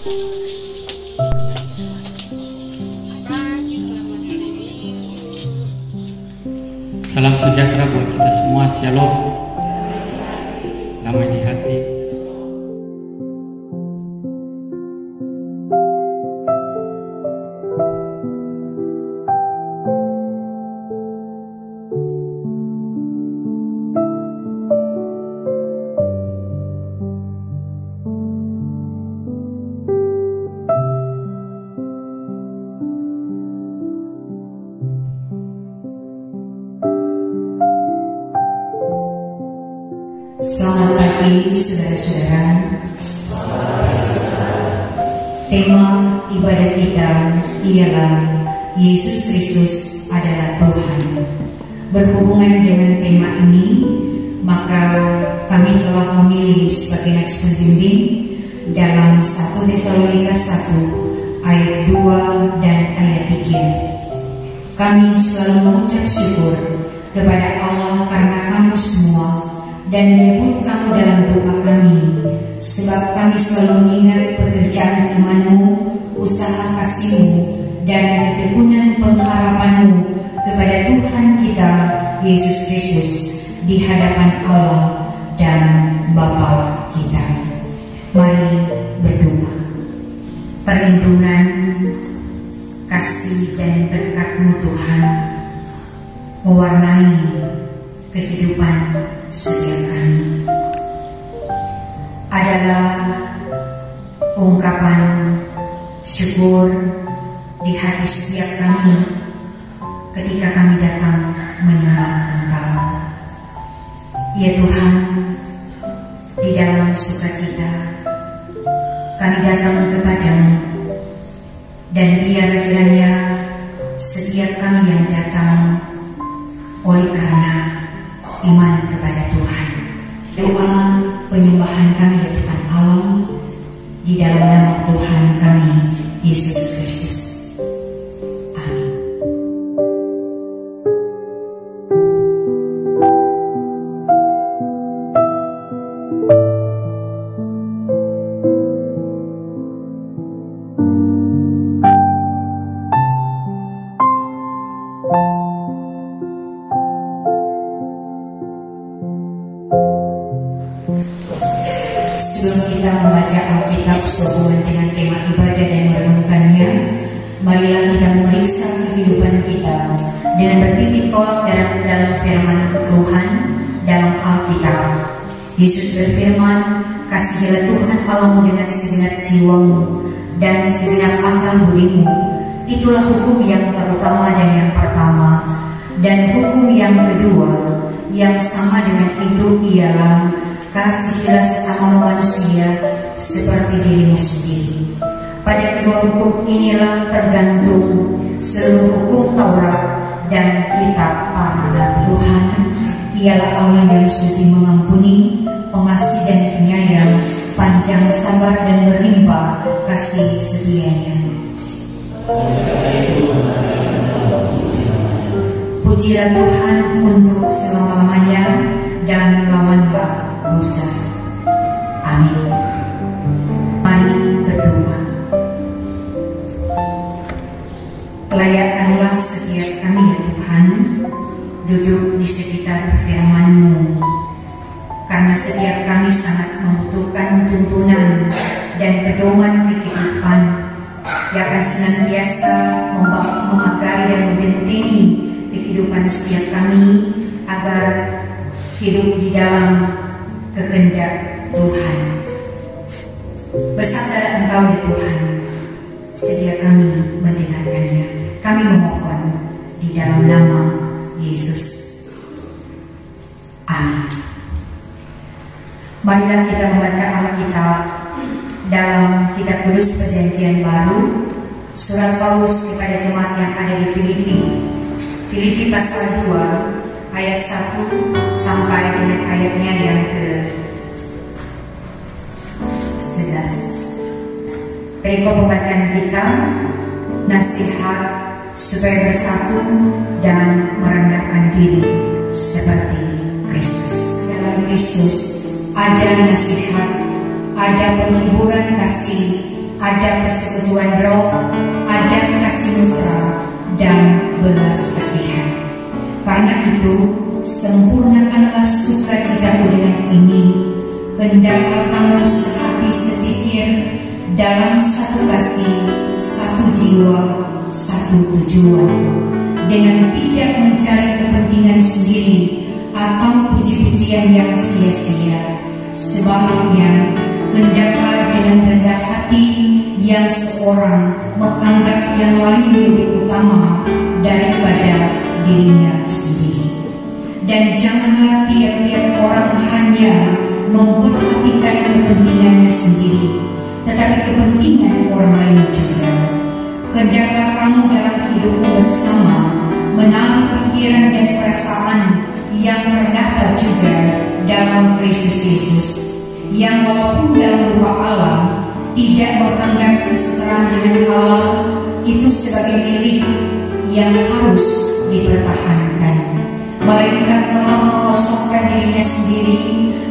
Salam sejahtera buat kita semua. Shalom. Damai di hati. Selamat pagi saudara-saudara. Tema ibadah kita ialah Yesus Kristus adalah Tuhan. Berhubungan dengan tema ini, maka kami telah memilih sebagai nats pembimbing dalam 1 Tesalonika 1 ayat 2 dan ayat 3. Kami selalu mengucap syukur kepada Allah karena kamu semua dan menyebut kamu dalam doa kami, sebab kami selalu mengingat pekerjaan imanmu, usaha kasihmu, dan ketekunan pengharapanmu kepada Tuhan kita Yesus Kristus di hadapan Allah dan Bapa kita. Mari berdoa. Perlindungan, kasih dan berkat-Mu Tuhan mewarnai kehidupan setiap kami. Adalah ungkapan syukur di hati setiap kami ketika kami datang menyembah Engkau. Ya Tuhan, di dalam sukacita kami datang kepadamu, dan biarlah kiranya setiap kami yang datang oleh karena iman kepada Tuhan. Doa penyembahan kami di depan Allah di dalam nama Tuhan kami Yesus Kristus. Amin. Sebelum kita membaca Alkitab sehubungan dengan tema ibadah dan merenungkannya, marilah kita memeriksa kehidupan kita dengan bertitik kolak dalam firman Tuhan dalam Alkitab. Yesus berfirman, "Kasihilah Tuhan Allahmu dengan segenap jiwamu dan segenap akal budimu. Itulah hukum yang terutama dan yang pertama. Dan hukum yang kedua yang sama dengan itu ialah, kasihilah sesama manusia seperti dirimu sendiri." Pada kedua hukum inilah tergantung seluruh hukum Taurat dan kitab para nabi. Tuhan ialah Allah yang suci mengampuni, pengasih dan penyayang, panjang sabar dan berlimpah kasih setianya. Pujilah Tuhan untuk selama-lamanya dan lawanlah dosa. Amin. Mari berdoa. Layakkanlah setiap kami ya Tuhan duduk di sekitar firman-Mu, karena setiap kami sangat membutuhkan tuntunan dan pedoman kehidupan yang akan senantiasa memagari dan membenteni kehidupan setiap kami agar hidup di dalam kehendak Tuhan. Bersabdalah Engkau ya Tuhan, sedia kami mendengarkannya. Kami memohon di dalam nama Yesus. Amin. Marilah kita membaca Alkitab dalam Kitab Kudus Perjanjian Baru, surat Paulus kepada jemaat yang ada di Filipi. Filipi pasal 2 ayat 1 sampai dengan ayatnya yang ke-11. Perikop pembacaan kita, nasihat supaya bersatu dan merendahkan diri seperti Kristus. Dalam Kristus ada nasihat, ada penghiburan kasih, ada persekutuan roh, ada kasih mesra dan belas kasihan. Karena itu, sempurnakanlah sukacitaku dengan ini. Hendaklah kamu sehati sepikir dalam satu kasih, satu jiwa, satu tujuan, dengan tidak mencari kepentingan sendiri atau puji-pujian yang sia-sia. Sebaliknya, hendaklah dengan rendah hati yang seorang menganggap yang lain lebih utama daripada dirinya sendiri. Dan janganlah tiap-tiap orang hanya memperhatikan kepentingannya sendiri, tetapi kepentingan orang lain juga. Hendaklah kamu dalam hidupmu bersama menaruh pikiran dan perasaan yang terdapat juga dalam Kristus Yesus, yang walaupun dalam rupa Allah tidak menganggap kesetaraan dengan Allah itu sebagai milik yang harus dipertahankan, melainkan telah mengosongkan dirinya sendiri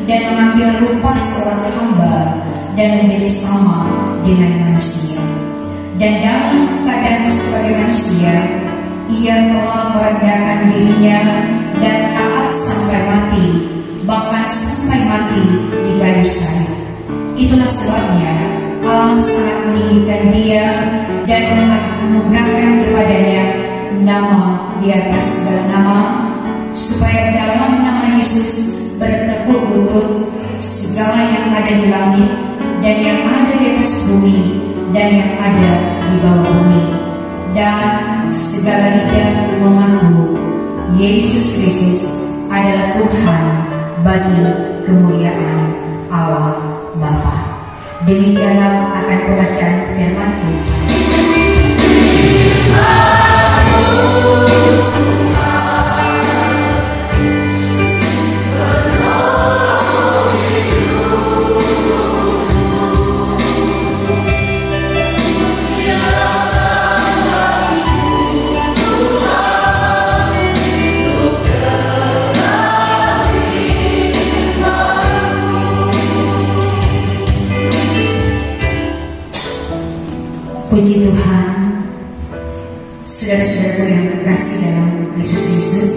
dan mengambil rupa seorang hamba dan menjadi sama dengan manusia. Dan dalam keadaan sebagai manusia, ia telah merendahkan dirinya dan taat sampai mati, bahkan sampai mati di kayu salib. Itulah sebabnya Allah sangat meninggikan dia dan menganugerahkan kepadanya nama di atas segala nama, supaya dalam nama Yesus bertekuk lutut segala yang ada di langit dan yang ada di atas bumi dan yang ada di bawah bumi, dan segala lidah mengaku Yesus Kristus adalah Tuhan bagi kemuliaan Allah Bapa. Demikianlah akan pembacaan firman Tuhan. Puji Tuhan, saudara-saudaraku yang terkasih dalam Kristus Yesus.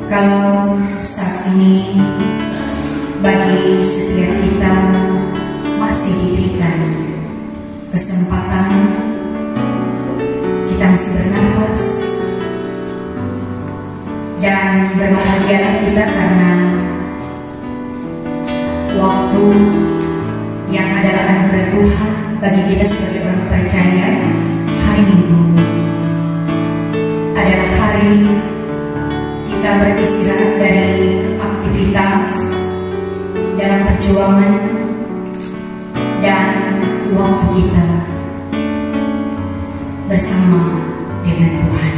Kalau saat ini bagi setiap kita masih diberikan kesempatan, kita masih bernafas, dan berbahagialah kita karena waktu yang adalah anugerah Tuhan bagi kita sebagai orang percaya. Hari Minggu adalah hari kita beristirahat dari aktivitas dalam perjuangan dan waktu kita bersama dengan Tuhan.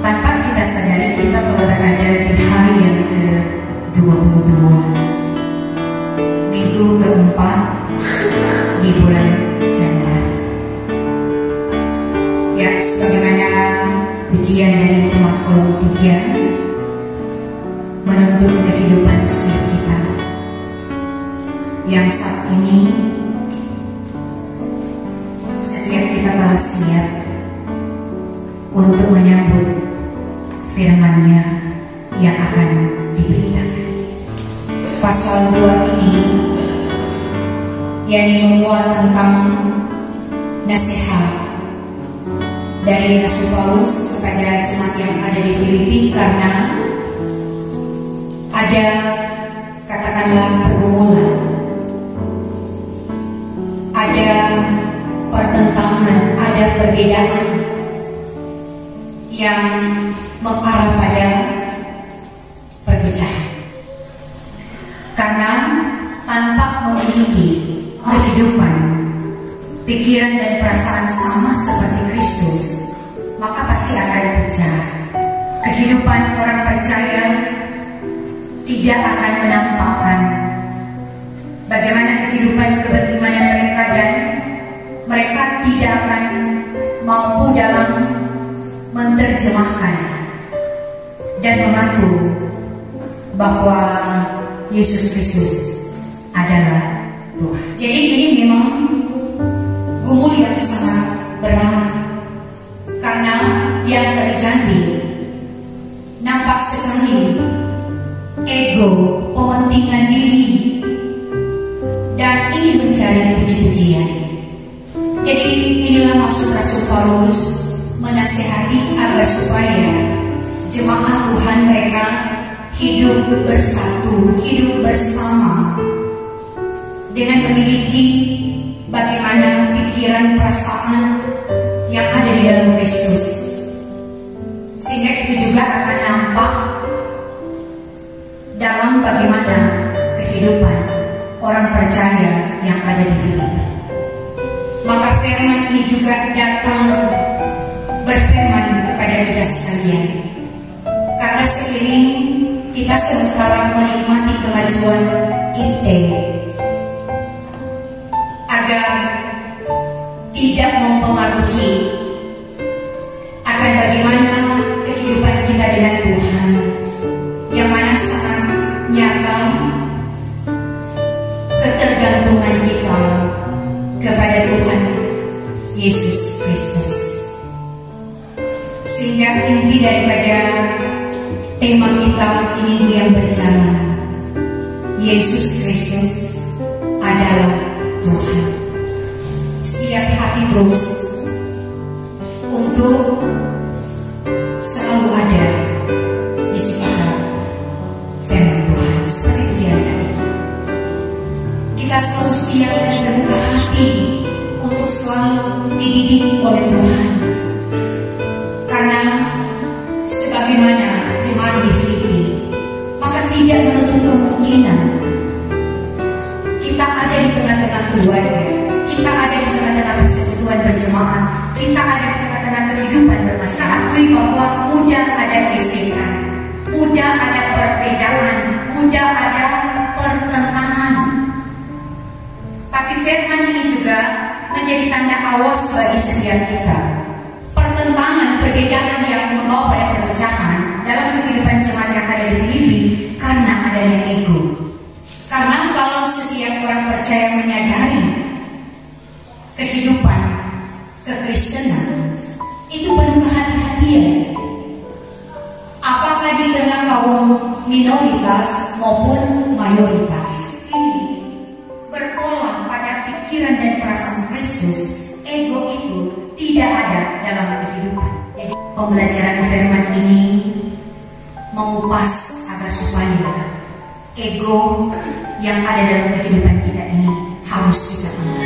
Tanpa kita sadari, kita telah berada di hari yang ke-22, minggu keempat di bulan Januari. Ya, sebagaimana pujian dari Jemaat Kolom 3 menuntut kehidupan setiap kita yang saat ini setiap kita telah siap untuk menyambut firman-Nya yang akan diberitakan. Pasal 2 ini yang memuat tentang nasihat dari Rasul Paulus kepada jemaat yang ada di Filipi, karena ada, katakanlah, pergumulan, ada pertentangan, ada perbedaan yang mengarah pada perpecahan. Karena tanpa memiliki kehidupan, pikiran dan perasaan sama seperti Kristus, maka pasti akan pecah. Kehidupan orang percaya tidak akan menampakkan bagaimana kehidupan keberimanan mereka, dan mereka tidak akan mampu dalam menerjemahkan dan mengaku bahwa Yesus Kristus adalah Tuhan. Jadi ini memang gumul yang sangat berat, karena yang terjadi nampak sekali ego, pementingan diri, dan ingin mencari puji-pujian. Jadi inilah maksud Rasul Paulus menasihati agar supaya jemaat Tuhan mereka hidup bersatu, hidup bersama, dengan memiliki bagaimana pikiran, perasaan yang ada di dalam Kristus, sehingga itu juga akan nampak dalam bagaimana kehidupan orang percaya yang ada di Filipi. Maka firman ini juga datang berfirman kepada kita sekalian, karena seiring kita sementara menikmati kemajuan IT, agar tidak mempengaruhi akan bagaimana kehidupan kita dengan Tuhan, yang mana sangat nyata ketergantungan kita kepada Tuhan Yesus Kristus. Sehingga inti daripada tema kita ini yang berjalan, Yesus Kristus adalah Tuhan. Setiap hati terus untuk selalu ada di sekitar firman Tuhan. Seperti kejadian tadi, kita selalu siap dan terbuka hati untuk selalu dididik oleh Tuhan, karena sebagaimana jemaat di Filipi, maka tidak menutup kemungkinan kita ada di tengah-tengah keluarga, kita ada di tengah-tengah persekutuan berjemaat, kita ada di tengah-tengah kehidupan bermasyarakat. Akui bahwa mudah ada gesekan, mudah ada perbedaan, mudah ada pertentangan. Tapi firman ini juga menjadi tanda awas bagi setiap kita. Pertentangan, perbedaan yang membawa pada perpecahan dalam kehidupan jemaat yang ada di Filipi karena adanya ego. Karena kalau setiap orang percaya menyadari kehidupan kekristenan itu penuh kehati-hatian, apakah di tengah kaum minoritas maupun mayoritas, ini berpola pada pikiran dan perasaan Kristus, ego itu tidak ada dalam kehidupan. Jadi pembelajaran firman ini mengupas agar supaya ego yang ada dalam kehidupan kita ini harus kita angkat.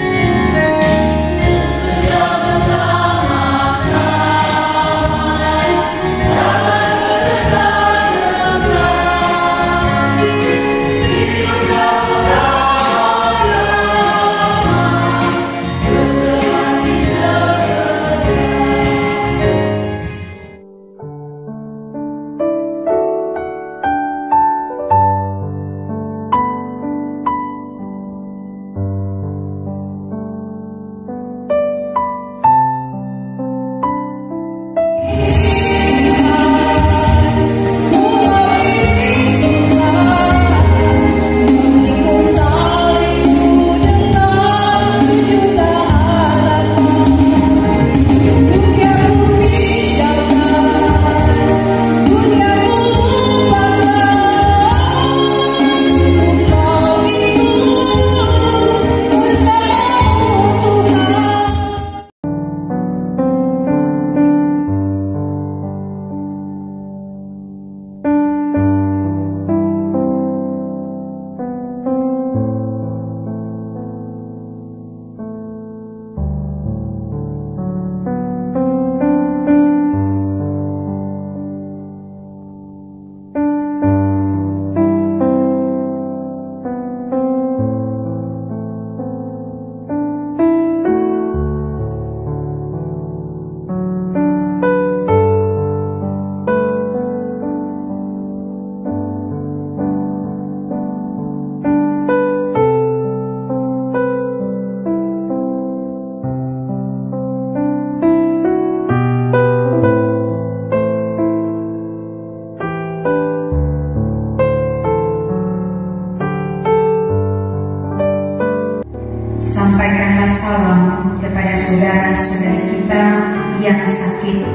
sakit,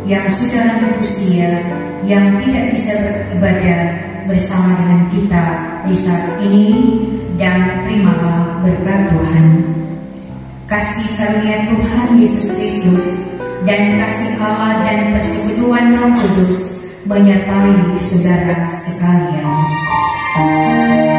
yang sudah lanjut usia, yang tidak bisa beribadah bersama dengan kita di saat ini, dan terimalah berkat Tuhan. Kasih karunia Tuhan Yesus Kristus dan kasih Allah dan persekutuan Roh Kudus menyertai saudara sekalian.